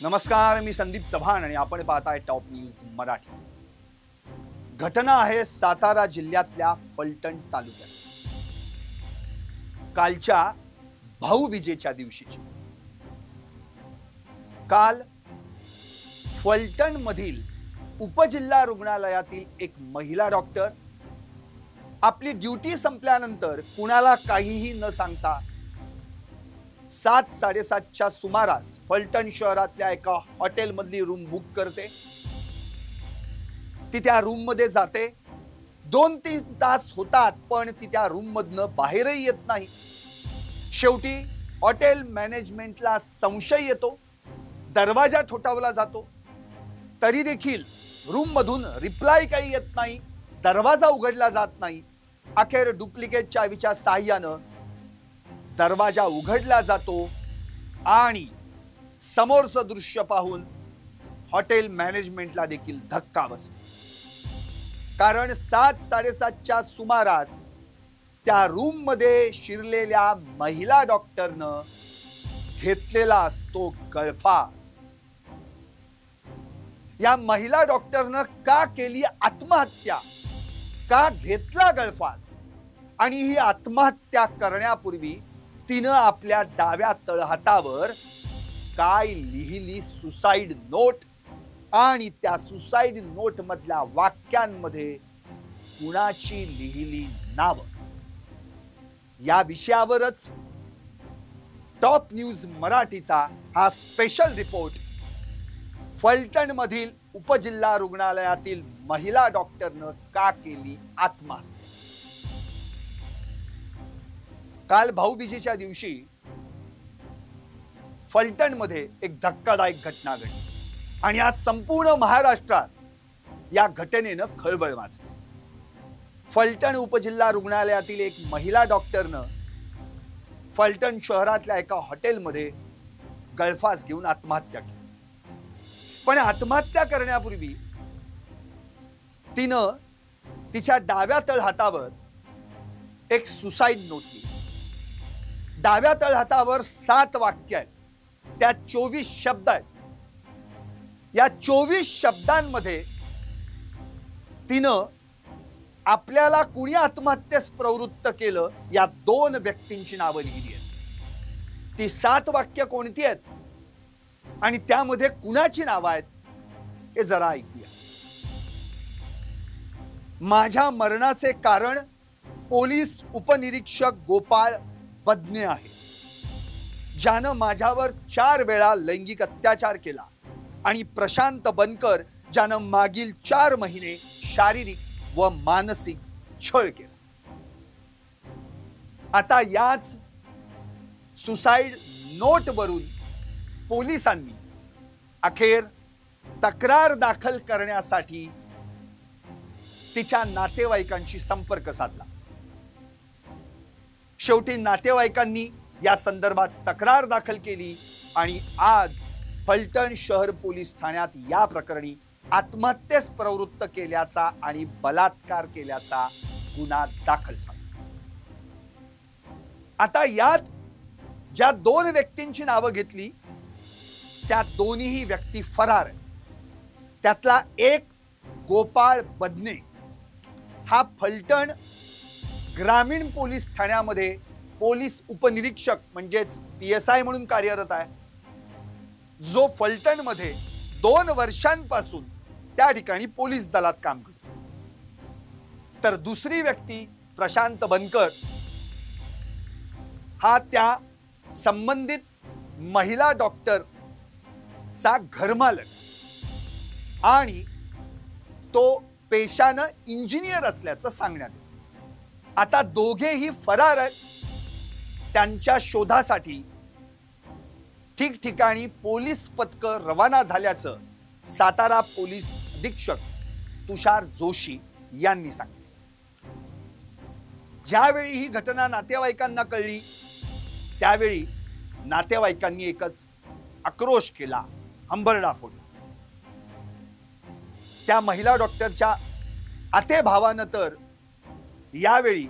नमस्कार, मी संदीप चव्हाण आणि आपण पाहताय टॉप न्यूज मराठी। घटना आहे सातारा जिल्ह्यातल्या फलटण तालुक्यात कालच्या भाऊबीजेच्या दिवशीची। काल फलटण मधील उपजिल्हा रुग्णालयातील एक महिला डॉक्टर आपली ड्यूटी संपल्यानंतर कुणाला काहीही न सांगता 7:30च्या सुमारास फलटण शहरातल्या एका हॉटेल मधली रूम बुक करते। ती त्या रूम मध्ये जाते। 2-3 तास होतात पण ती त्या रूम मधनं बाहेरही येत नाही। शेवटी हॉटेल मॅनेजमेंटला संशय येतो, दरवाजा ठोठावला जातो, तरी देखील रूम मधून रिप्लाय काही येत नाही, दरवाजा उघडला जात नाही। अखेर डुप्लिकेट चावीच्या सहाय्याने दरवाजा उघडला जातो आणि समोरचं दृश्य पाहून हॉटेल मॅनेजमेंटला देखील धक्का बसतो। कारण 7:30च्या सुमारास त्या रूम मध्ये शिरलेल्या महिला डॉक्टरनं घेतलेला असतो गळफास। या महिला डॉक्टरनं का केली आत्महत्या, का घेतला गळफास आणि ही आत्महत्या करण्यापूर्वी तिनं आपल्या डाव्या तळहातावर काय लिहिली सुसाइड नोट आणि त्या सुसाइड नोट मधल्या वाक्यांमध्ये कुणाची लिहिली नाव, या विषयावरच टॉप न्यूज मराठीचा हा स्पेशल रिपोर्ट। फलटण मधील उपजिल्हा रुग्णालयातील महिला डॉक्टरनं का केली आत्महत्या। काल भाऊबीजेच्या दिवशी फलटण मध्ये एक धक्कादायक घटना घडली आणि आज संपूर्ण महाराष्ट्रात या घटनेनं खळबळ माजली। फलटण उपजिल्हा रुग्णालयातील एक महिला डॉक्टरनं फलटण शहरातल्या एका हॉटेलमध्ये गळफास घेऊन आत्महत्या केली। पण आत्महत्या करण्यापूर्वी तिनं तिच्या डाव्या तळहातावर एक सुसाइड नोट लिहिली। डाव्या तळहातावर 7 वाक्य आहेत, त्यात 24 शब्द आहेत। या 24 शब्दांमध्ये तिनं आपल्याला कुणी आत्महत्येस प्रवृत्त केलं या 2 व्यक्तींची नावं लिहिली आहेत। ती 7 वाक्य कोणती आहेत आणि त्यामध्ये कुणाची नावं आहेत हे जरा ऐकूया। माझ्या मरणाचे कारण पोलीस उपनिरीक्षक गोपाळ बदने आहे, ज्यानं माझ्यावर 4 वेळा लैंगिक अत्याचार केला, आणि प्रशांत बनकर, ज्यानं मागील 4 महिने शारीरिक व मानसिक छळ केला। आता याच सुसाइड नोट वरून पोलिसांनी अखेर तक्रार दाखल करण्यासाठी तिच्या नातेवाईकांशी संपर्क साधला। शेवटी नातेवाईकांनी या संदर्भात तक्रार दाखल केली आणि आज फलटण शहर पोलीस ठाण्यात या प्रकरणी आत्महत्येस प्रवृत्त केल्याचा आणि बलात्कार केल्याचा गुन्हा दाखल झाला। आता यात ज्या 2 व्यक्तींची नावं घेतली त्या दोन्हीही व्यक्ती फरार आहेत। त्यातला एक गोपाळ बदने हा फलटण ग्रामीण पोलीस ठाण्यामध्ये पोलीस उपनिरीक्षक म्हणजेच PSI म्हणून कार्यरत आहे, जो फलटण मध्ये 2 वर्षांपासून त्या ठिकाणी पोलीस दलात काम करतो। तर दुसरी व्यक्ती प्रशांत बनकर हा त्या संबंधित महिला डॉक्टरचा घरमालक आणि तो पेशानं इंजिनियर असल्याचं सांगण्यात येतं। आता दोघेही फरार आहेत। त्यांच्या शोधासाठी ठिकठिकाणी पोलीस पथक रवाना झाल्याचं सातारा पोलीस अधीक्षक तुषार जोशी यांनी सांगितलं। ज्यावेळी ही घटना नातेवाईकांना कळली त्यावेळी नातेवाईकांनी एकच आक्रोश केला, हंबरडा फोडला। त्या महिला डॉक्टरच्या आतेभावानं तर यावेळी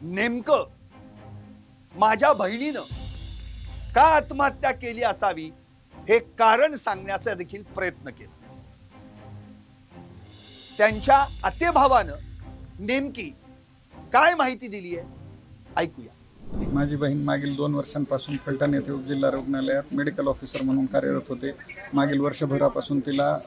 नेमकं माझ्या बहिणीनं का आत्महत्या केली असावी हे कारण सांगण्याचा देखील प्रयत्न केला. त्यांच्या आतेभावानं नेमकी काय माहिती दिली आहे ऐकूया. माझी बहीण मागील 2 वर्षांपासून फलटण येथे उपजिल्हा रुग्णालयात मेडिकल ऑफिसर म्हणून कार्यरत होते. मागील वर्षभरापासून तिला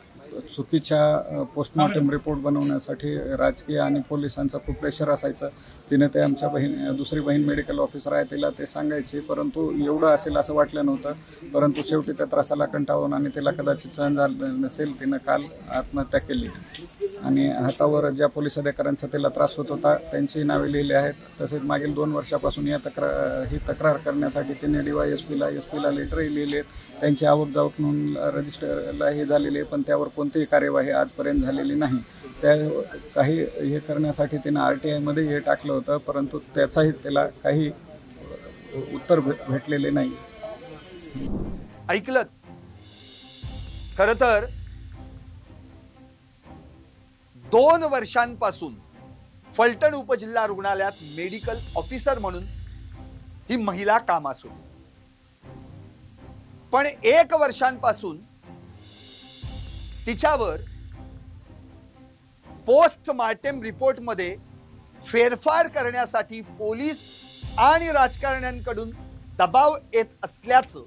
चुकीच्या पोस्टमॉर्टम रिपोर्ट बनवण्यासाठी राजकीय आणि पोलिसांचा खूप प्रेशर असायचं. तिने ते आमच्या दुसरी बहीण मेडिकल ऑफिसर आहे तिला ते सांगायची, परंतु एवढं असेल असं वाटलं नव्हतं. परंतु शेवटी त्या त्रासाला कंटाळून आणि तिला कदाचित सहन झालं नसेल, तिनं काल आत्महत्या केली. आणि हातावर ज्या पोलीस अधिकाऱ्यांचा तिला त्रास होत होता त्यांची नावे लिहिली आहेत. तसेच मागील 2 वर्षापासून ही तक्रार करण्यासाठी तिने एसपीला लेटरही लिहिले. त्यांची आवक जावक म्हणून रजिस्टरला हे झालेले, पण त्यावर कोणतीही कार्यवाही आजपर्यंत झालेली नाही. त्या काही हे करण्यासाठी तिनं RTIमध्ये हे टाकलं होतं, परंतु त्याचाही त्याला काही उत्तर भेटलेले नाही. ऐकलं. खरं तर 2 वर्षांपासून फलटण उपजिल्हा रुग्णालयात मेडिकल ऑफिसर म्हणून ही महिला कामास होती. पण 1 वर्षांपासून तिच्यावर पोस्टमॉर्टम रिपोर्ट मध्ये फेरफार करण्यासाठी पोलीस आणि राजकारण्यांकडून दबाव येत असल्याचं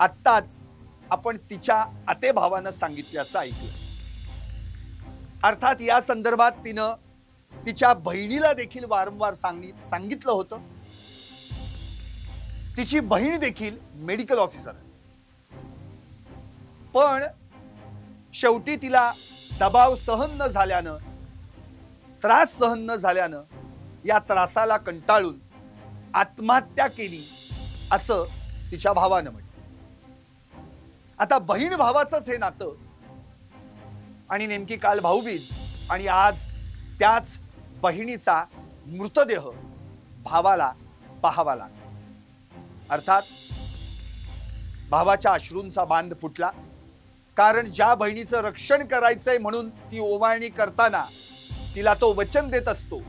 आत्ताच आपण तिच्या आतेभावानं सांगितल्याचं ऐकलं. अर्थात या संदर्भात तिनं तिच्या बहिणीला देखील वारंवार सांगितलं होतं. तिची बहीण देखील मेडिकल ऑफिसर आहे. पण शेवटी तिला दबाव सहन न झाल्यानं, त्रास सहन न झाल्यानं या त्रासाला कंटाळून आत्महत्या केली असं तिच्या भावानं म्हटलं. आता बहीण भावाचंच हे नातं आणि नेमकी काल भाऊबीज आणि आज त्याच बहिणीचा मृतदेह भावाला पाहावा लागला. अर्थात भावाच्या अश्रूंचा बांध फुटला. कारण ज्या बहिणीचं रक्षण करायचंय म्हणून ती ओवाळणी करताना तिला तो वचन देत असतो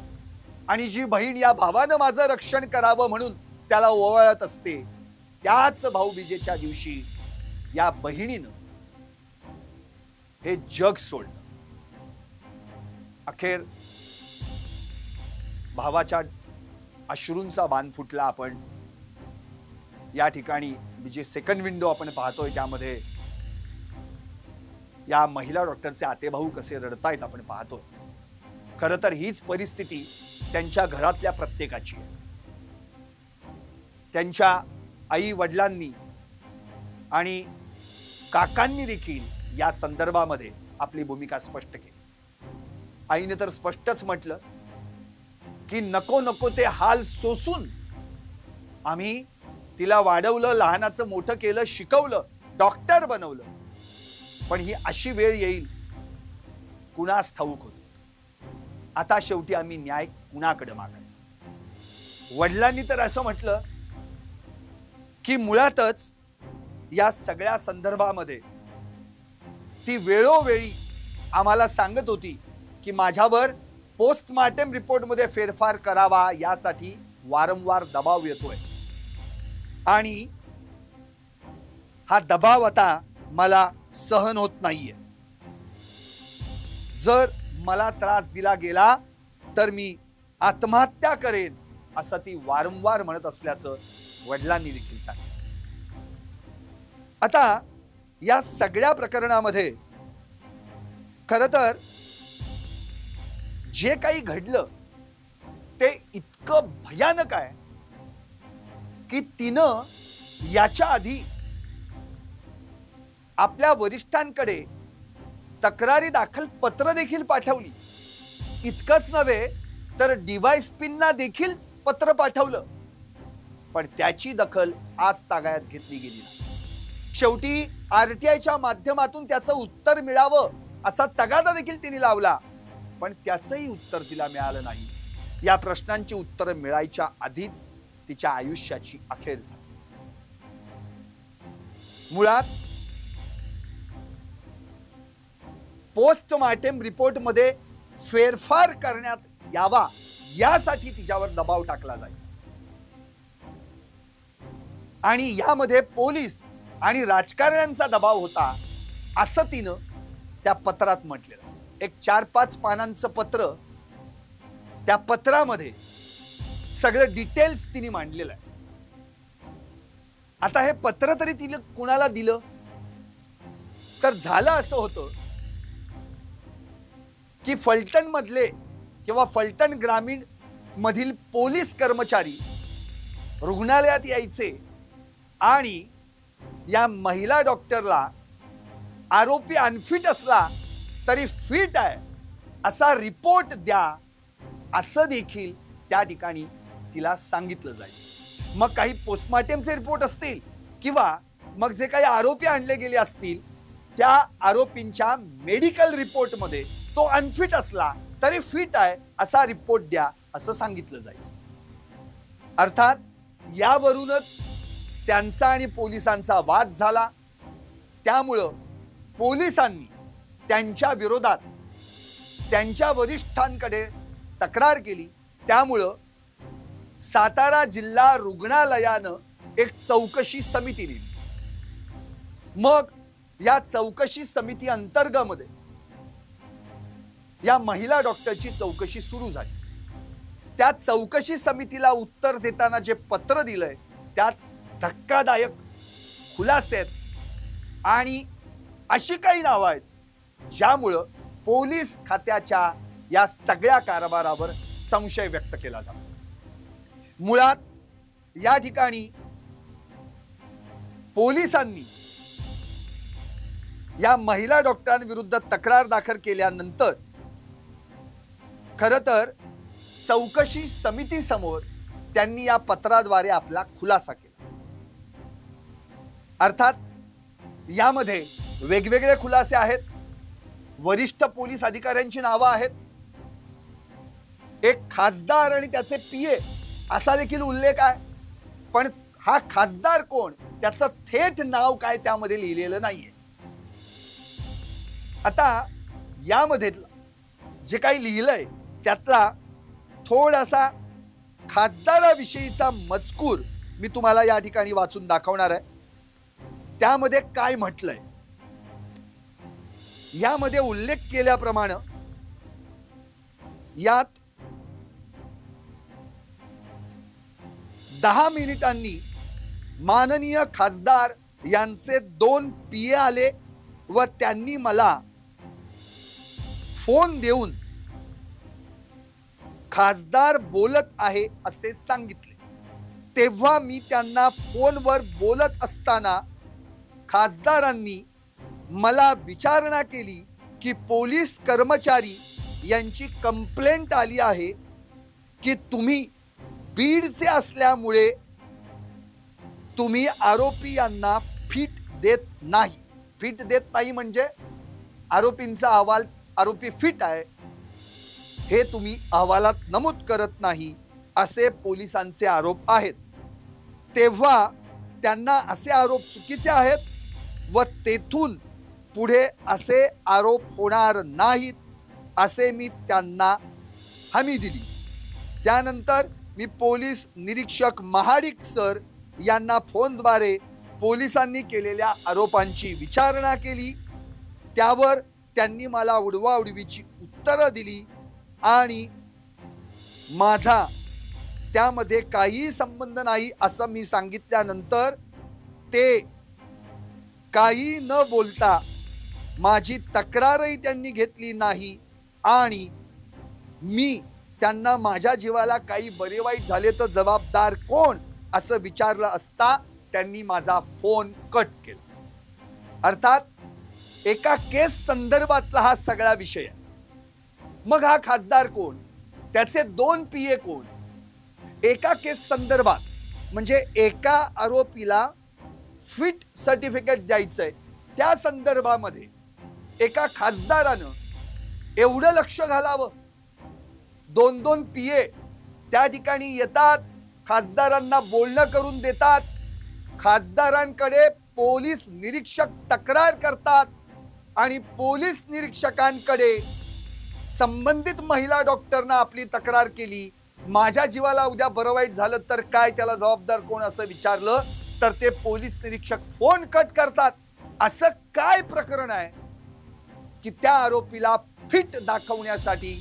आणि जी बहीण या भावानं माझं रक्षण करावं म्हणून त्याला ओवाळत असते, त्याच भाऊबीजेच्या दिवशी या बहिणीनं हे जग सोडलं. अखेर भावाच्या अश्रूंचा बांध फुटला. आपण या ठिकाणी जे सेकंड विंडो आपण पाहतोय त्यामध्ये या महिला डॉक्टरचे आतेभाऊ कसे रडतायत आपण पाहतोय. खरं तर हीच परिस्थिती त्यांच्या घरातल्या प्रत्येकाची आहे. त्यांच्या आई वडिलांनी आणि काकांनी देखील या संदर्भामध्ये आपली भूमिका स्पष्ट केली. आईने तर स्पष्टच म्हटलं की नको नको ते हाल सोसून आम्ही तिला वाढवलं, लहानाचं मोठं केलं, शिकवलं, डॉक्टर बनवलं, पण ही अशी वेळ येईल कुणास ठाऊक होतं. आता शेवटी आम्ही न्याय कुणाकडे मागायचा. वडिलांनी तर असं म्हटलं की मुळातच या सगळ्या संदर्भामध्ये ती वेळोवेळी आम्हाला सांगत होती की माझ्यावर पोस्टमॉर्टम रिपोर्ट मध्ये फेरफार करावा यासाठी वारंवार दबाव येतोय आणि हा दबाव आता मला सहन होत नाहीये. जर मला त्रास दिला गेला तर मी आत्महत्या करेन असं ती वारंवार म्हणत असल्याचं वडिलांनी देखील सांगितलं. आता या सगळ्या प्रकरणामध्ये खरं तर जे काही घडलं ते इतकं भयानक आहे की तिनं याच्या आधी आपल्या वरिष्ठांकडे तक्रारी दाखल पत्र देखील पाठवली. इतकंच नव्हे तर DYSPंना देखील पत्र पाठवलं, पण त्याची दखल आज तागायत घेतली गेली नाही. शेवटी RTIच्या माध्यमातून त्याचं उत्तर मिळावं असा तगादा देखील तिने लावला, पण त्याचंही उत्तर तिला मिळालं नाही. या प्रश्नांची उत्तरं मिळायच्या आधीच तिच्या आयुष्याची अखेर झाली. मुळात पोस्टमॉर्टम रिपोर्ट मध्ये फेरफार करण्यात यावा यासाठी तिच्यावर दबाव टाकला जायचा आणि यामध्ये पोलीस आणि राजकारण्यांचा दबाव होता असं तिनं त्या पत्रात म्हटलेलं. एक 4-5 पानांचं पत्र, त्या पत्रामध्ये सगळं डिटेल्स तिने मांडलेलं आहे. आता हे पत्र तरी तिने कुणाला दिलं, तर झालं असं होतं की फलटण मधले किंवा फलटण ग्रामीण मधील पोलीस कर्मचारी रुग्णालयात यायचे आणि या महिला डॉक्टरला आरोपी अनफिट असला तरी फिट आहे असा रिपोर्ट द्या, असं देखील त्या ठिकाणी तिला सांगितलं जायचं. मग काही पोस्टमॉर्टमचे रिपोर्ट असतील किंवा मग जे काही आरोपी आणले गेले असतील त्या आरोपींच्या मेडिकल रिपोर्ट मध्ये तो अनफिट असला तरी फिट आहे असा रिपोर्ट द्या, असं सांगितलं जायचं. अर्थात यावरूनच त्यांचा आणि पोलिसांचा वाद झाला. त्यामुळं पोलिसांनी त्यांच्या विरोधात त्यांच्या वरिष्ठांकडे तक्रार केली. त्यामुळं सातारा जिल्हा रुग्णालयानं एक चौकशी समिती नेमली. मग या चौकशी समिती अंतर्गत या महिला डॉक्टरची चौकशी सुरू झाली. त्या चौकशी समितीला उत्तर देताना जे पत्र दिलंय त्यात धक्कादायक खुलासे आहेत आणि अशी काही नावं आहेत ज्यामुळं पोलीस खात्याच्या या सगळ्या कारभारावर संशय व्यक्त केला जातो. मुळात या ठिकाणी पोलिसांनी या महिला डॉक्टरांविरुद्ध तक्रार दाखल केल्यानंतर खरं तर चौकशी समितीसमोर त्यांनी या पत्राद्वारे आपला खुलासा केला. अर्थात यामध्ये वेगवेगळे खुलासे आहेत. वरिष्ठ पोलीस अधिकाऱ्यांची नावं आहेत. एक खासदार आणि त्याचे पीए असा देखील उल्लेख आहे. पण हा खासदार कोण त्याचं थेट नाव काय त्यामध्ये लिहिलेलं नाहीये. आता यामध्ये जे काही लिहिलंय त्यातला थोडासा खासदाराविषयीचा मजकूर मी तुम्हाला या ठिकाणी वाचून दाखवणार आहे. त्यामध्ये काय म्हटलंय, यामध्ये उल्लेख केल्याप्रमाणे यात 10 मिनिटांनी माननीय खासदार यांचे 2 पीए आले व त्यांनी मला फोन देऊन खासदार बोलत आहे असे सांगितले. तेव्हा मी त्यांना फोनवर बोलत असताना खासदारांनी मला विचारणा केली की पोलीस कर्मचारी यांची कंप्लेंट आली आहे की तुम्ही बीडचे असल्यामुळे तुम्ही आरोपी यांना फिट देत नाही. फिट देत नाही म्हणजे आरोपींचा अहवाल आरोपी फिट आहे हे तुम्ही अहवालात नमूद करत नाही असे पोलिसांचे आरोप आहेत. तेव्हा त्यांना असे आरोप चुकीचे आहेत व तेथून पुढे असे आरोप होणार नाहीत असे मी त्यांना हमी दिली. त्यानंतर मी पोलीस निरीक्षक महाडिक सर यांना फोनद्वारे पोलिसांनी केलेल्या आरोपांची विचारणा केली. त्यावर त्यांनी मला उडवाउडवीची उत्तरं दिली आणि माझा त्यामध्ये काही संबंध नाही असं मी सांगितल्यानंतर ते काही न बोलता माझी तक्रारही त्यांनी घेतली नाही आणि मी त्यांना माझ्या जीवाला काही बरे वाईट झाले तर जबाबदार कोण असं विचारलं असता त्यांनी माझा फोन कट केला. अर्थात एका केस संदर्भातला हा सगळा विषय आहे. मग हा खासदार कोण, त्याचे 2 पीए कोण, एका केस संदर्भात म्हणजे एका आरोपीला फिट सर्टिफिकेट द्यायचंय त्या संदर्भामध्ये एका खासदारानं एवढं लक्ष घालावं. 2-2 पीए त्या ठिकाणी येतात, खासदारांना बोलणं करून देतात, खासदारांकडे पोलीस निरीक्षक तक्रार करतात आणि पोलीस निरीक्षकांकडे संबंधित महिला डॉक्टरना आपली तक्रार केली, माझ्या जीवाला उद्या बरं वाईट झालं तर काय, त्याला जबाबदार कोण असं विचारलं तर ते पोलीस निरीक्षक फोन कट करतात. असं काय प्रकरण आहे की त्या आरोपीला फिट दाखवण्यासाठी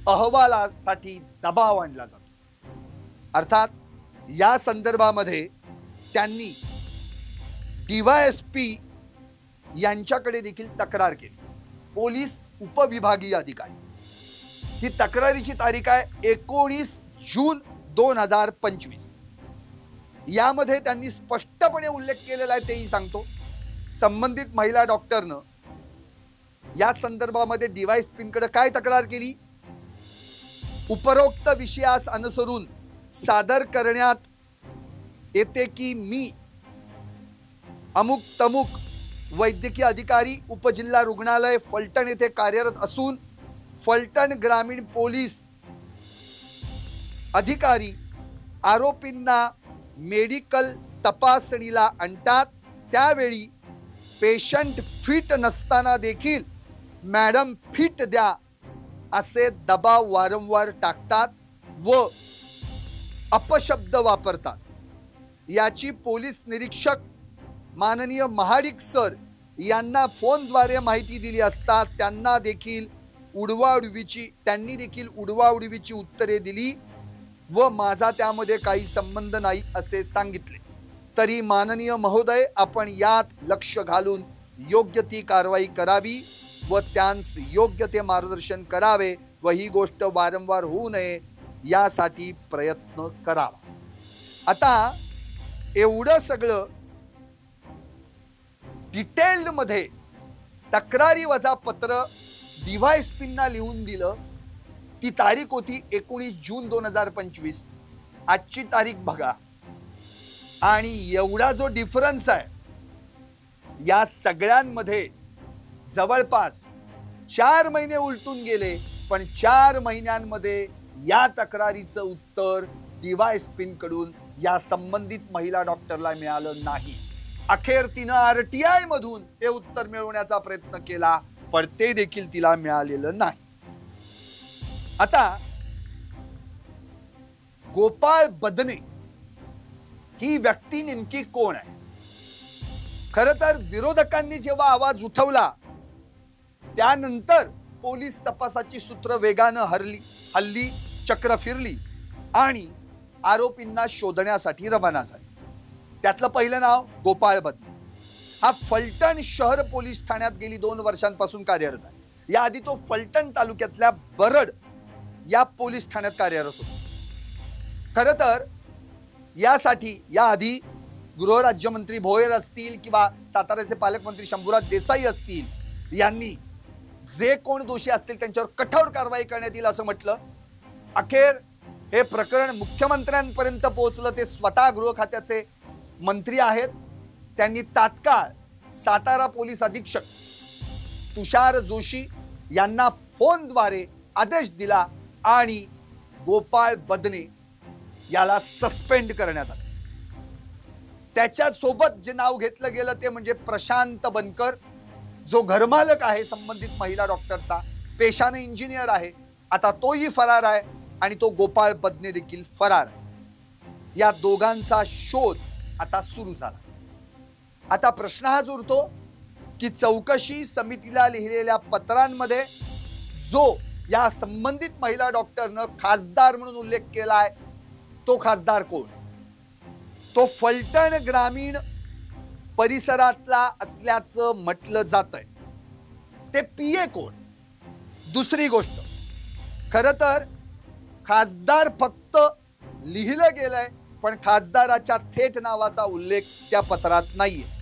अहवालासाठी दबाव आणला जातो? अर्थात या संदर्भामध्ये त्यांनी DYSP यांच्याकडे देखील तक्रार केली. पोलीस उपविभागीय अधिकारी. ही तक्रारीची तारीख आहे 19 जून 2025. यामध्ये त्यांनी स्पष्टपणे उल्लेख केलेला आहे, तेही सांगतो. संबंधित महिला डॉक्टरनं या संदर्भामध्ये DYSPकडे काय तक्रार केली? उपरोक्त विषयास अनुसरून सादर करण्यात येते की मी अमुक तमुक वैद्यकीय अधिकारी उपजिल्हा रुग्णालय फलटण येथे कार्यरत असून फलटण ग्रामीण पोलीस अधिकारी आरोपींना मेडिकल तपासणीला आणतात. त्यावेळी पेशंट फिट नसताना देखील मॅडम फिट द्या असे दबाव वारंवार टाकतात व अपशब्द वापरतात. याची पोलीस निरीक्षक माननीय महाडिक सर यांना फोनद्वारे माहिती दिली असता त्यांनी देखील उडवाउडवीची उत्तरे दिली व माझा त्यामध्ये काही संबंध नाही असे सांगितले. तरी माननीय महोदय, आपण यात लक्ष घालून योग्य ती कारवाई करावी व त्यांस योग्य ते मार्गदर्शन करावे व ही गोष्ट वारंवार होऊ नये यासाठी प्रयत्न करावा. आता एवढं सगळं डिटेल्ड मध्ये तक्रारी वजा पत्र DYSPंना लिहून दिलं. ती तारीख होती 19 जून 2025. आजची तारीख बघा. आणि एवढा जो डिफरन्स आहे या सगळ्यांमध्ये जवळपास 4 महिने उलटून गेले, पण 4 महिन्यांमध्ये या तक्रारीचं उत्तर DYSPकडून या संबंधित महिला डॉक्टरला मिळालं नाही. अखेर तिनं RTI मधून हे उत्तर मिळवण्याचा प्रयत्न केला, पण ते देखील तिला मिळालेलं नाही. आता गोपाळ बदने ही व्यक्ती नेमकी कोण आहे? खरं तर विरोधकांनी जेव्हा आवाज उठवला त्यानंतर पोलीस तपासाची सूत्र वेगानं हल्ली चक्र फिरली आणि आरोपींना शोधण्यासाठी रवाना झाली. त्यातलं पहिलं नाव गोपाळ बदने. हा फलटण शहर पोलीस ठाण्यात गेली 2 वर्षांपासून कार्यरत आहे. याआधी तो फलटण तालुक्यातल्या बरड या पोलीस ठाण्यात कार्यरत होता. खरं तर यासाठी याआधी गृहराज्यमंत्री भोयर असतील किंवा साताऱ्याचे पालकमंत्री शंभूराज देसाई असतील यांनी जे कोण दोषी असतील त्यांच्यावर कठोर कारवाई करण्यात येईल असं म्हटलं. अखेर हे प्रकरण मुख्यमंत्र्यांपर्यंत पोहोचलं. ते स्वतः गृह खात्याचे मंत्री आहेत. त्यांनी तात्काळ सातारा पोलीस अधीक्षक तुषार जोशी यांना फोनद्वारे आदेश दिला आणि गोपाळ बदने याला सस्पेंड करण्यात आलं. त्याच्या सोबत जे नाव घेतलं गेलं ते म्हणजे प्रशांत बनकर, जो घरमालक आहे संबंधित महिला डॉक्टरचा, पेशाने इंजिनियर आहे. आता तोही फरार आहे आणि तो गोपाळ बदने देखील फरार आहे. या दोघांचा शोध आता सुरू झाला. आता प्रश्न हाच उरतो की चौकशी समितीला लिहिलेल्या पत्रांमध्ये जो या संबंधित महिला डॉक्टरनं खासदार म्हणून उल्लेख केलाय तो खासदार कोण? तो फलटण ग्रामीण परिसरातला असल्याचं म्हटलं जातंय. ते PA कोण? दुसरी गोष्ट, खरं तर खासदार फक्त लिहिलं गेलंय पण खासदाराच्या थेट नावाचा उल्लेख त्या पत्रात नाहीये.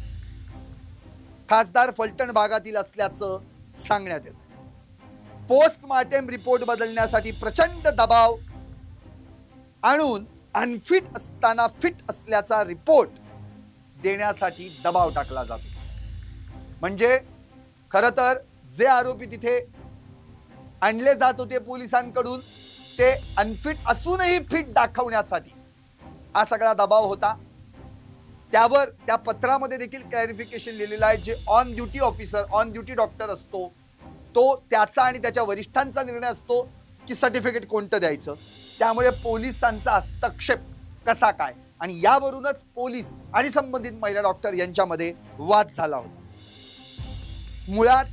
खासदार फलटण भागातील असल्याचं सांगण्यात येतं. पोस्टमार्टम रिपोर्ट बदलण्यासाठी प्रचंड दबाव आणून अनफिट असताना फिट असल्याचा रिपोर्ट देण्यासाठी दबाव टाकला जातो. म्हणजे खरं तर जे आरोपी तिथे आणले जात होते पोलिसांकडून ते अनफिट असूनही फिट दाखवण्यासाठी हा सगळा दबाव होता. त्यावर त्या पत्रामध्ये देखील क्लॅरिफिकेशन लिहिलेलं आहे. जे on duty officer, on duty doctor असतो तो त्याचा आणि त्याच्या वरिष्ठांचा निर्णय असतो की सर्टिफिकेट कोणतं द्यायचं. त्यामुळे पोलिसांचा हस्तक्षेप कसा काय आणि यावरूनच पोलीस आणि संबंधित महिला डॉक्टर यांच्यामध्ये वाद झाला होता। मुळात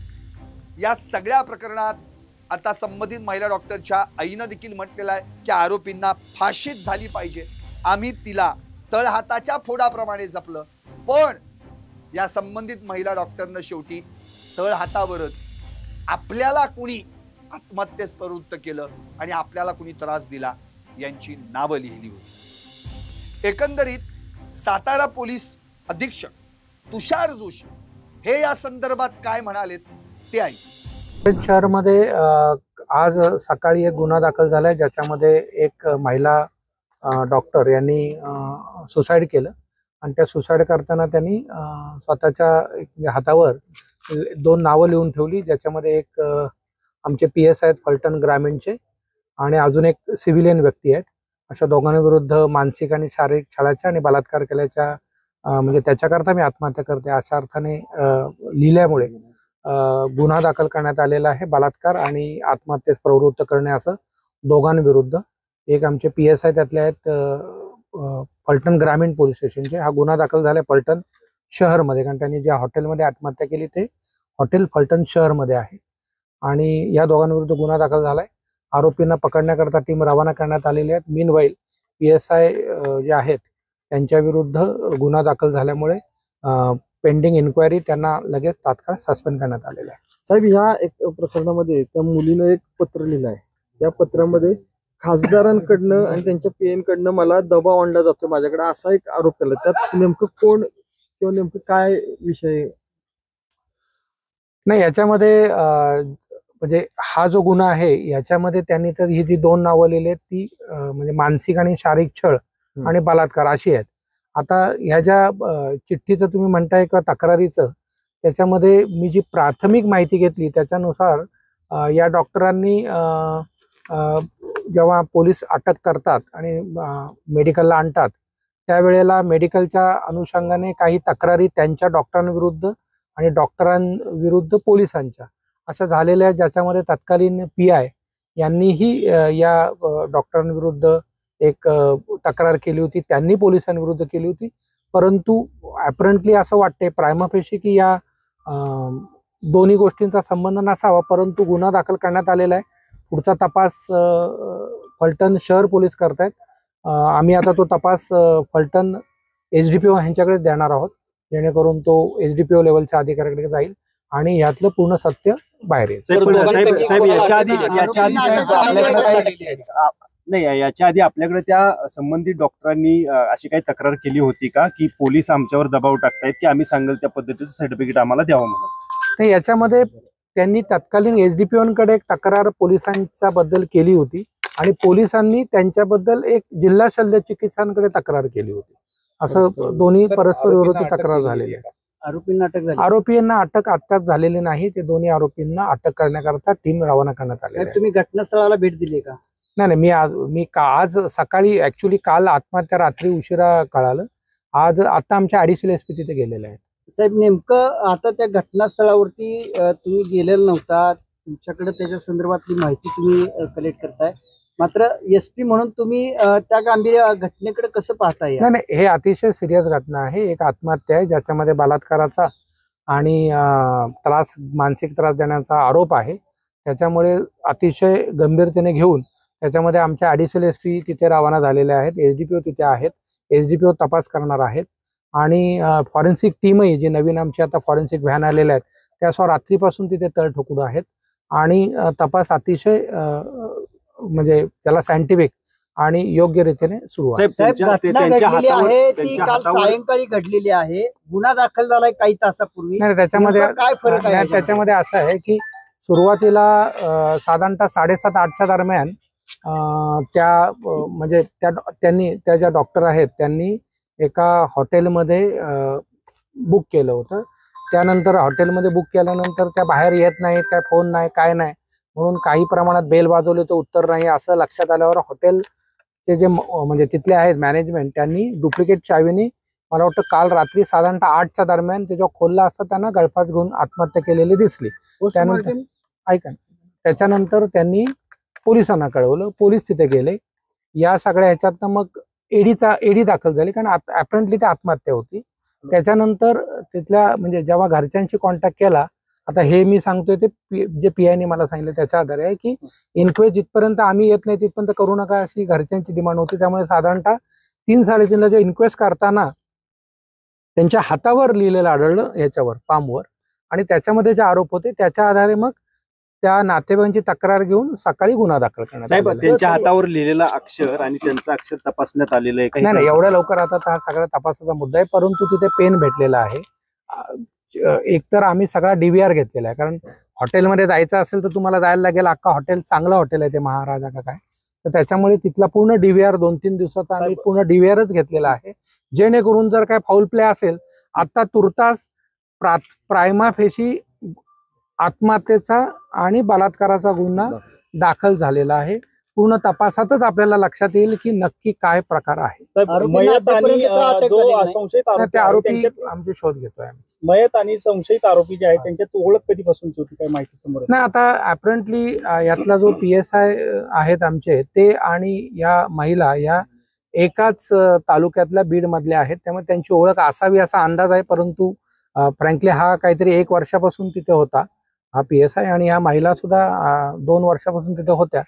या सगळ्या प्रकरणात आता संबंधित महिला डॉक्टरच्या आईनं देखील म्हटलेलं आहे की आरोपींना फाशीच झाली पाहिजे, आम्ही तिला तळहाताच्या फोडाप्रमाणे जपलं, पण या संबंधित महिला डॉक्टरनं शेवटी तळहातावरच आपल्याला कुणी आत्महत्येस प्रवृत्त केलं आणि आपल्याला कुणी त्रास दिला यांची नावं लिहिली होती। एकंदरीत सातारा पोलीस अधीक्षक तुषार जोशी हे या संदर्भात काय म्हणालेत ते ऐक। शहरामध्ये आज सकाळी एक गुन्हा दाखल झालाय ज्याच्यामध्ये एक महिला डॉक्टर यांनी सुसाईड केलं आणि त्या सुसाईड करताना त्यांनी स्वतःच्या हातावर 2 नावं लिहून ठेवली, ज्याच्यामध्ये एक आमचे PS आहेत फलटण ग्रामीणचे आणि अजून एक सिव्हिलियन व्यक्ती आहेत। अशा दोघांविरुद्ध मानसिक आणि शारीरिक छळाच्या आणि बलात्कार केल्याच्या म्हणजे त्याच्याकरता मी आत्महत्या करते अशा अर्थाने लिहिल्यामुळे गुन्हा दाखल करण्यात आलेला आहे। बलात्कार आणि आत्महत्येस प्रवृत्त करणे असं दोघांविरुद्ध। एक आमचे PS आहे त्यातले आहेत फलटण ग्रामीण पोलीस स्टेशनचे। हा गुन्हा दाखल झालाय फलटण शहरमध्ये, कारण त्यांनी ज्या हॉटेलमध्ये आत्महत्या केली ते हॉटेल फलटण शहरमध्ये आहे आणि या दोघांविरुद्ध गुन्हा दाखल झालाय। आरोपींना पकडण्याकरता टीम रवाना करण्यात आलेली आहे। मीनवाईल PSI जे आहेत त्यांच्या विरुद्ध गुन्हा दाखल झाल्यामुळे पेंडिंग इन्क्वायरी त्यांना लगेच तात्काळ सस्पेंड करण्यात आलेला आहे। साहेब, ह्या एक प्रकरणामध्ये त्या मुलीनं एक पत्र लिहिलं आहे, त्या पत्रामध्ये खासदारांकडनं आणि त्यांच्या PM कडनं मला दबाव आणला जातो माझ्याकडे असा एक आरोप केला। त्यात नेमकं कोण किंवा नेमकं काय विषय? नाही, याच्यामध्ये म्हणजे हा जो गुन्हा आहे याच्यामध्ये त्यांनी तर ही जी 2 नावं लिहिली आहेत ती म्हणजे मानसिक आणि शारीरिक छळ आणि बलात्कार अशी आहेत। आता ह्या ज्या चिठ्ठीचं तुम्ही म्हणताय किंवा तक्रारीचं, त्याच्यामध्ये मी जी प्राथमिक माहिती घेतली त्याच्यानुसार या डॉक्टरांनी जेव्हा पोलीस अटक करतात आणि मेडिकलला आणतात त्यावेळेला मेडिकलच्या अनुषंगाने काही तक्रारी त्यांच्या डॉक्टरांविरुद्ध आणि डॉक्टरांविरुद्ध पोलिसांच्या अशा झालेल्या, ज्याच्यामध्ये तत्कालीन PI यांनीही या डॉक्टरांविरुद्ध एक तक्रार केली होती, त्यांनी पोलिसांविरुद्ध केली होती। परंतु ॲपरंटली असं वाटते प्रायमा फेशी की या दोन्ही गोष्टींचा संबंध नसावा, परंतु गुन्हा दाखल करण्यात आलेला आहे। पुढचा तपास फलटण शहर पोलीस करतायत। आम्ही आता तो तपास फलटण SDPO यांच्याकडे देणार आहोत, जेणेकरून तो SDPO लेवलच्या अधिकाऱ्याकडे जाईल आणि यातलं पूर्ण सत्य बाहेर येईल। याच्या आधी आपल्याकडे त्या संबंधित डॉक्टरांनी अशी काही तक्रार केली होती का की पोलीस आमच्यावर दबाव टाकतायत की आम्ही सांगेल त्या पद्धतीचं सर्टिफिकेट आम्हाला द्यावं म्हणून? नाही, याच्यामध्ये त्यांनी तत्कालीन SDPOंकडे एक तक्रार पोलिसांच्या बद्दल केली होती आणि पोलिसांनी त्यांच्याबद्दल एक जिल्हा शल्य चिकित्सांकडे तक्रार केली होती। असं दोन्ही परस्पर विरोधी तक्रार झालेली आहे। आरोपींना अटक आत्ताच झालेली नाही, ते दोन्ही आरोपींना अटक करण्याकरता टीम रवाना करण्यात आली आहे। तुम्ही घटनास्थळाला भेट दिली का? नाही, आज सकाळी ऍक्च्युली काल आत्महत्या रात्री उशिरा कळालं, आता आमच्या ॲडिशनल SP तिथे गेलेले आहेत। साहेब, नेमकं आता त्या घटनास्थळावरती तुम्ही गेलेला नव्हता, तुमच्याकडे त्याच्या संदर्भातली माहिती तुम्ही कलेक्ट करताय, मात्र SP म्हणून तुम्ही त्या गांभीर्य घटनेकडे कसं पाहताय? नाही, हे अतिशय सिरियस घटना आहे। एक आत्महत्या आहे ज्याच्यामध्ये बलात्काराचा आणि मानसिक त्रास देण्याचा आरोप आहे। त्याच्यामुळे अतिशय गंभीरतेने घेऊन त्याच्यामध्ये आमच्या ॲडिशनल SP तिथे रवाना झालेले आहेत, SDPO तिथे आहेत, SDPO तपास करणार आहेत आणि फॉरेन्सिक टीमही जी नवीन आमची आता फॉरेन्सिक व्हॅन आलेल्या आहेत त्यासह रात्रीपासून तिथे तळ ठोकून आहेत आणि तपास अतिशय म्हणजे त्याला सायंटिफिक आणि योग्य रीतीने सुरू आहे। सायंकाळी घडलेली आहे, गुन्हा दाखल झालाय काही तासापूर्वी। नाही, त्याच्यामध्ये काय फरक आहे? त्याच्यामध्ये असं आहे की सुरुवातीला साधारणतः 7:30-8च्या दरम्यान म्हणजे त्या ज्या डॉक्टर आहेत त्यांनी एका हॉटेलमध्ये बुक केलं होतं। त्यानंतर हॉटेलमध्ये बुक केल्यानंतर त्या बाहेर येत नाहीत, काय फोन नाही, काय नाही, म्हणून काही प्रमाणात बेल वाजवली तर उत्तर नाही। असं लक्षात आल्यावर हॉटेलचे जे म्हणजे तिथले आहेत मॅनेजमेंट त्यांनी डुप्लिकेट चावीनी मला वाटतं काल रात्री साधारणतः 8च्या दरम्यान ते जेव्हा खोलला असता त्यांना गळफास घेऊन आत्महत्या केलेली दिसली। त्याच्यानंतर त्यांनी पोलिसांना कळवलं, पोलीस तिथे गेले। या सगळ्या ह्याच्यातनं मग एडी दाखल झाली, कारण अपेरंटली ती आत्महत्या होती. त्याच्यानंतर तिथल्या म्हणजे जेव्हा घरच्यांशी कॉन्टॅक्ट केला, आता हे मी सांगतोय ते जे पीआयने मला सांगितलं त्याच्या आधारे आहे की इन्क्वायरी जिथपर्यंत आम्ही येत नाही तिथपर्यंत करू नका अशी घरच्यांची डिमांड होती. त्यामुळे साधारणतः 3-3:30ला जे इन्क्वेस्ट करताना त्यांच्या हातावर लिहिलेलं आढळलं याच्यावर पामवर, आणि त्याच्यामध्ये जे आरोप होते त्याच्या आधारे मग त्या नातेवाईकांची तक्रार घेऊन सकाळी गुन्हा दाखल करण्यात साहेब, आलेला आहे. त्यांच्या हातावर लिहिलेलं अक्षर आणि त्यांचं अक्षर तपासण्यात आलेलं आहे नाही नाही, एवढ्या लवकर आता हा सगळा तपासाचा मुद्दा आहे, परंतु तिथे पेन भेटलेला आहे. एकतर आम्ही सगळा DVR घेतलेला आहे, कारण हॉटेलमध्ये जायचं असेल तर तुम्हाला जायला लागेल, अख्खा हॉटेल चांगलं हॉटेल आहे ते महाराजा का काय, तर त्याच्यामुळे तिथला पूर्ण DVR 2-3 दिवसाचा आम्ही पूर्ण DVRच घेतलेला आहे, जेणेकरून जर काय फाऊल प्ले असेल, आता तुर्तास प्रायमा फेशी आत्महत्येचा आणि बलात्काराचा गुन्हा दाखल झालेला आहे. पूर्ण तपासातच आपल्याला लक्षात येईल की नक्की काय प्रकार आहे. मयत आणि जो संशयित तर ते आरोपी आरोपी आमचे शोध घेतोय आम्ही. मयत आणि संशयित आरोपी जे आहेत त्यांच्यात ओळख कधीपासूनची होती, काय माहिती समोर नाही, आता अपेरंटली यातला जो PSI आहेत आमचे ते आणि या महिला या एकाच तालुक्यातल्या बीड मधल्या आहेत, त्यामुळे त्यांची ओळख असावी असा अंदाज आहे. परंतु फ्रँकली हा काहीतरी 1 वर्षापासून तिथे होता हा PSI, आणि ह्या महिला सुद्धा 2 वर्षापासून तिथे होत्या.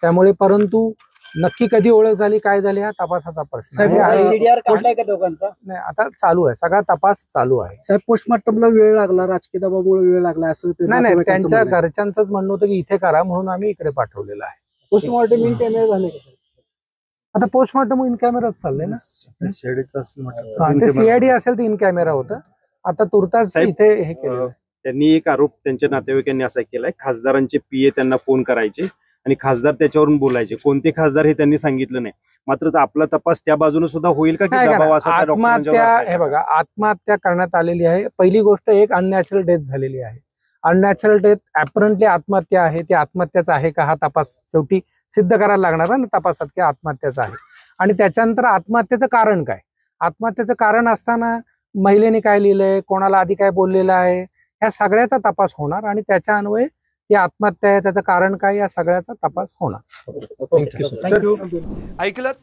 त्यामुळे परंतु नक्की कधी ओळख झाली काय झाली हा तपासाचा प्रश्न आहे. CDR काढलाय का दोघांचा? नाही, आता चालू आहे, सगळा तपास चालू आहे. साहेब, पोस्टमॉर्टमला वेळ लागला, राजकीय दबावामुळे वेळ लागला असं नाही, त्यांच्या घरच्यांचंच म्हणणं होतं की इथे करा, म्हणून आम्ही इकडे पाठवलेलं आहे. पोस्टमॉर्टम इन कॅमेरा झाले का? आता पोस्टमॉर्टम इन कॅमेराच चाललंय ना, ते CID असेल तर इन कॅमेरा होतं. आता तुर्तास इथे हे केलं. त्यांनी एक आरोप त्यांच्या नातेवाईकांनी असा केलाय, खासदारांचे PA त्यांना फोन करायचे आणि खासदार त्याच्यावरून बोलायचे. कोणते खासदार हे त्यांनी सांगितलं नाही. मात्र आपला तपास त्या बाजूने सुद्धा होईल का, की दबाव असा त्या डॉक्टरांच्यावर आत्महत्या, असायचा? हे बघा, आत्महत्या करण्यात आलेली आहे. पहिली गोष्ट एक अननॅचरल डेथ झालेली आहे. अननॅचरल डेथ अॅपरंटली आत्महत्या आहे, ती आत्महत्याच आहे का हा तपास शेवटी सिद्ध करायला लागणार ना तपासात की आत्महत्याच आहे. आणि त्याच्यानंतर आत्महत्येचं कारण काय, आत्महत्येचं कारण असताना महिलेने काय लिहिलंय, कोणाला आधी काय बोललेलं आहे, या सगळ्याचा तपास होणार आणि त्याच्या अन्वये ती आत्महत्या आहे त्याचं कारण काय या सगळ्याचा तपास होणार. थँक्यू. ऐकलत,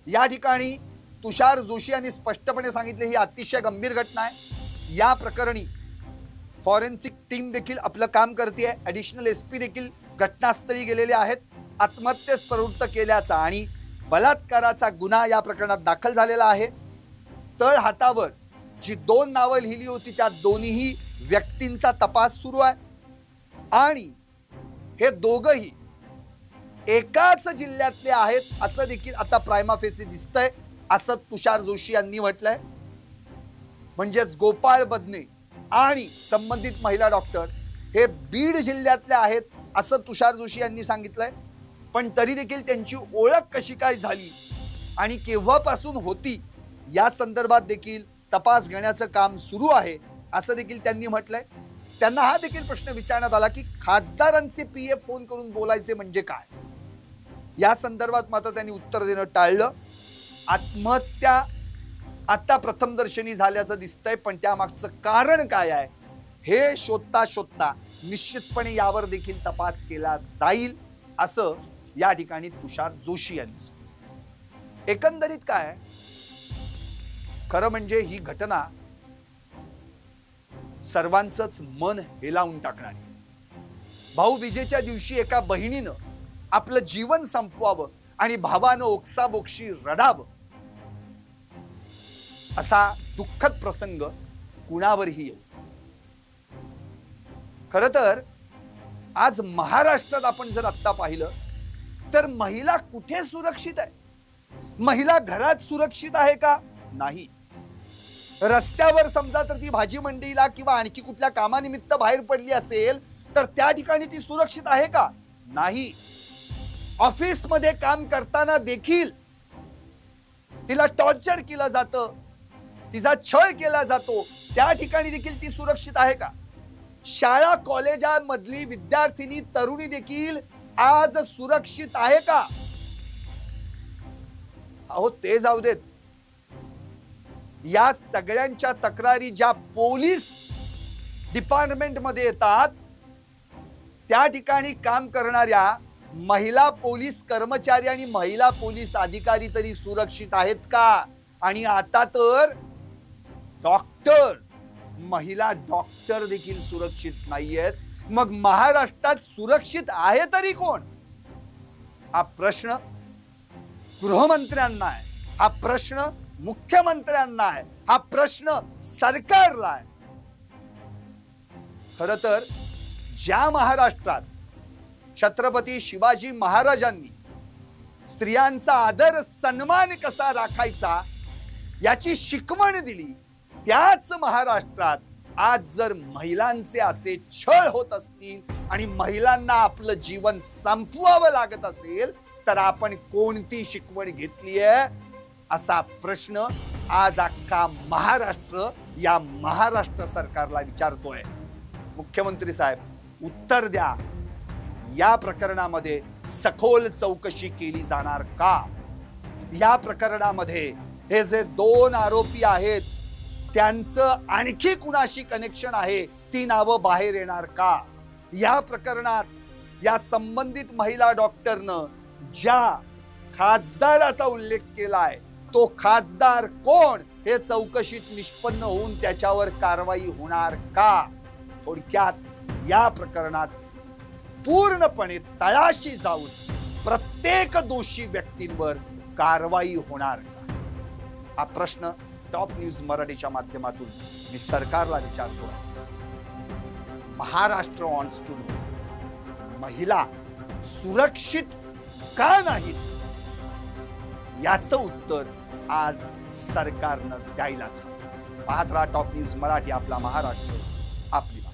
या ठिकाणी तुषार जोशी यांनी स्पष्टपणे सांगितले ही अतिशय गंभीर घटना आहे. या प्रकरणी फॉरेन्सिक टीम देखील आपलं काम करते. ॲडिशनल SP देखील घटनास्थळी गेलेले आहेत. आत्महत्येस प्रवृत्त केल्याचा आणि बलात्काराचा गुन्हा या प्रकरणात दाखल झालेला आहे. तळ हातावर जी 2 नावं लिहिली होती त्या दोन्ही व्यक्तींचा तपास सुरू आहे आणि हे दोघंही एकाच जिल्ह्यातले आहेत असं देखील आता प्रायमा फेसी दिसतंय, असं तुषार जोशी यांनी म्हटलंय. म्हणजेच गोपाळ बदने आणि संबंधित महिला डॉक्टर हे बीड जिल्ह्यातले आहेत असं तुषार जोशी यांनी सांगितलंय. पण तरी देखील त्यांची ओळख कशी काय झाली आणि केव्हापासून होती या संदर्भात देखील तपास घेण्याचं काम सुरू आहे असं देखील त्यांनी म्हटलंय. त्यांना हा देखील प्रश्न विचारण्यात आला की खासदारांचे PA फोन करून बोलायचे म्हणजे काय, या संदर्भात मात्र त्यांनी उत्तर देणं टाळलं. आत्महत्या आता प्रथमदर्शनी झाल्याचं दिसतंय, पण त्यामागचं कारण काय आहे हे शोधता शोधता निश्चितपणे यावर देखील तपास केला जाईल असं या ठिकाणी तुषार जोशी यांनी सांगितलं. एकंदरीत काय, खरं म्हणजे ही घटना सर्वांचंच मन हेलावून टाकणारी. भाऊबीजेच्या दिवशी एका बहिणीनं आपलं जीवन संपवावं आणि भावानं ओक्साबोक्शी रडावं असा दुःखद प्रसंग कुणावरही येऊ. खरं तर आज महाराष्ट्रात आपण जर आत्ता पाहिलं तर महिला कुठे सुरक्षित आहे? महिला घरात सुरक्षित आहे का? नाही. रस्त्यावर समजा तर ती भाजी मंडईला किंवा आणखी कुठल्या कामानिमित्त बाहेर पडली असेल तर त्या ठिकाणी ती सुरक्षित आहे का? नाही. ऑफिस मध्ये काम करताना देखील तिला टॉर्चर केलं जातं, तिचा छळ केला जातो, त्या ठिकाणी देखील ती सुरक्षित आहे का? शाळा कॉलेजांमधली विद्यार्थिनी तरुणी देखील आज सुरक्षित आहे का? अहो ते जाऊ देत, या सगळ्यांच्या तक्रारी ज्या पोलीस डिपार्टमेंट मध्ये येतात त्या ठिकाणी काम करणाऱ्या महिला पोलीस कर्मचारी आणि महिला पोलीस अधिकारी तरी सुरक्षित आहेत का? आणि आता तर डॉक्टर, महिला डॉक्टर देखील सुरक्षित नाहीयेत. मग महाराष्ट्रात सुरक्षित आहे तरी कोण? हा प्रश्न गृहमंत्र्यांना आहे, हा प्रश्न मुख्यमंत्र्यांना आहे, हा प्रश्न सरकारला आहे. खर तर ज्या महाराष्ट्रात छत्रपती शिवाजी महाराजांनी स्त्रियांचा आदर सन्मान कसा राखायचा याची शिकवण दिली, त्याच महाराष्ट्रात आज जर महिलांचे असे छळ होत असतील आणि महिलांना आपलं जीवन संपवावं लागत असेल तर आपण कोणती शिकवण घेतलीय असा प्रश्न आज अख्खा महाराष्ट्र या महाराष्ट्र सरकारला विचारतोय. मुख्यमंत्री साहेब उत्तर द्या. या प्रकरणामध्ये सखोल चौकशी केली जाणार का? या प्रकरणामध्ये हे जे 2 आरोपी आहेत त्यांचं आणखी कुणाशी कनेक्शन आहे ती नावं बाहेर येणार का? या प्रकरणात या संबंधित महिला डॉक्टरनं ज्या खासदाराचा उल्लेख केलाय तो खासदार कोण हे चौकशीत निष्पन्न होऊन त्याच्यावर कारवाई होणार का? थोडक्यात या प्रकरणात पूर्णपणे तळाशी जाऊन प्रत्येक दोषी व्यक्तींवर कारवाई होणार का? हा प्रश्न टॉप न्यूज मराठीच्या माध्यमातून मी सरकारला विचारतो. महाराष्ट्र वॉन्ट्स टू नो, महिला सुरक्षित का नाहीत याचं उत्तर आज सरकारनं द्यायलाच हवं. पाहत राहा टॉप न्यूज मराठी, आपला महाराष्ट्र आपली बात.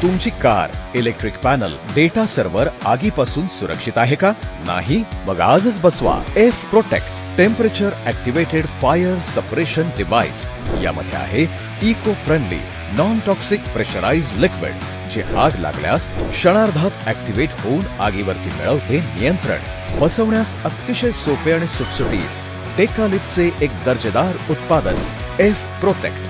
तुमची car, electric panel, data server आगीपासून सुरक्षित आहे का? नाही? मग आजच बसवा F protect temperature activated fire suppression device. यामध्ये आहे eco friendly non toxic pressurised liquid, जे आग लागल्यास क्षणार्धात ऍक्टिव्हेट होऊन आगीवरती मिळवते नियंत्रण. बसवण्यास अतिशय सोपे आणि सुटसुटीत टेकालिपचे एक दर्जेदार उत्पादन एफ प्रोटेक्ट.